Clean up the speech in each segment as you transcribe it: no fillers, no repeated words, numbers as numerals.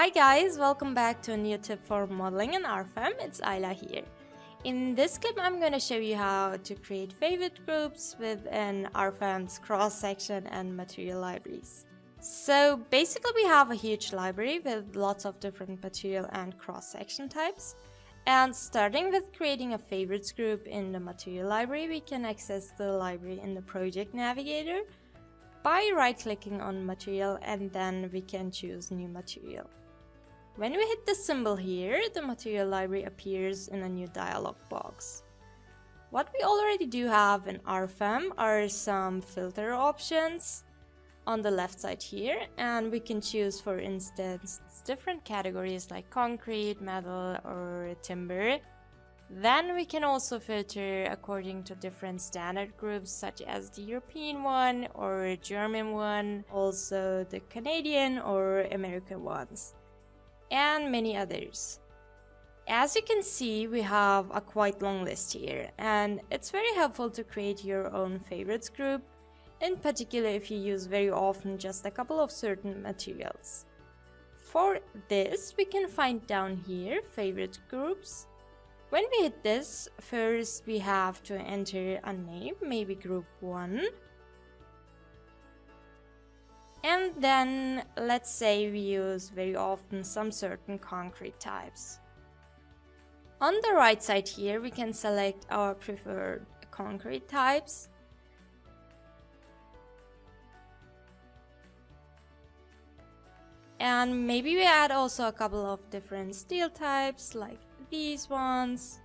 Hi guys, welcome back to a new tip for modeling in RFM. It's Ayla here. In this clip, I'm going to show you how to create favorite groups within RFM's cross-section and material libraries. So basically we have a huge library with lots of different material and cross-section types. And starting with creating a favorites group in the material library, we can access the library in the project navigator by right-clicking on material, and then we can choose new material. When we hit the symbol here, the material library appears in a new dialog box. What we already do have in RFM are some filter options on the left side here, and we can choose, for instance, different categories like concrete, metal, or timber. Then we can also filter according to different standard groups such as the European one or German one, also the Canadian or American ones, and many others. As you can see, we have a quite long list here, and it's very helpful to create your own favorites group, in particular if you use very often just a couple of certain materials. For this, we can find down here favorite groups. When we hit this, first we have to enter a name, maybe group 1. And then let's say we use very often some certain concrete types. On the right side here, we can select our preferred concrete types. And maybe we add also a couple of different steel types like these ones.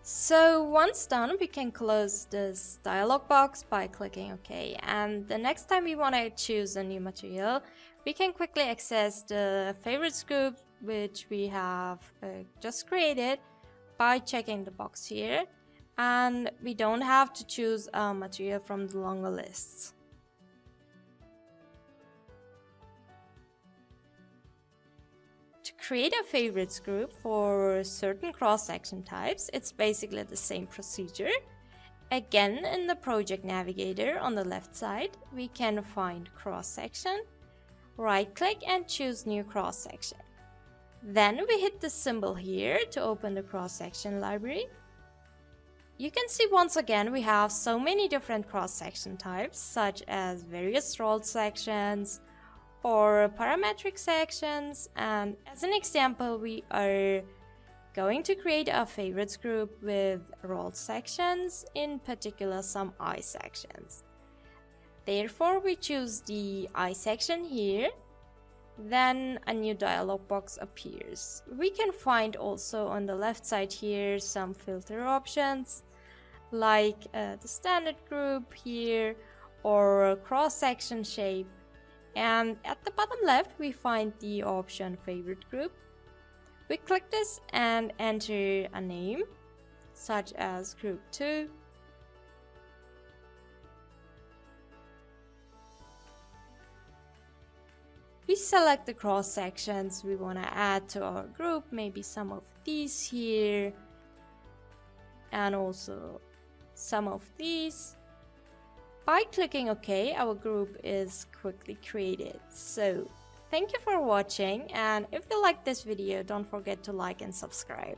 So once done, we can close this dialog box by clicking OK. And the next time we want to choose a new material, we can quickly access the favorites group which we have just created by checking the box here. And we don't have to choose a material from the longer lists. To create a favorites group for certain cross-section types, it's basically the same procedure. Again, in the project navigator on the left side, we can find cross-section, right-click and choose new cross-section. Then we hit the symbol here to open the cross-section library. You can see once again we have so many different cross-section types, such as various rolled sections, or parametric sections, and as an example we are going to create a favorites group with rolled sections, in particular some I sections. Therefore we choose the I section here, then a new dialog box appears. We can find also on the left side here some filter options like the standard group here or cross-section shape. And at the bottom left, we find the option favorite group. We click this and enter a name, such as group 2. We select the cross sections we want to add to our group, maybe some of these here, and also some of these. By clicking OK, our group is quickly created. So, thank you for watching, and if you like this video, don't forget to like and subscribe.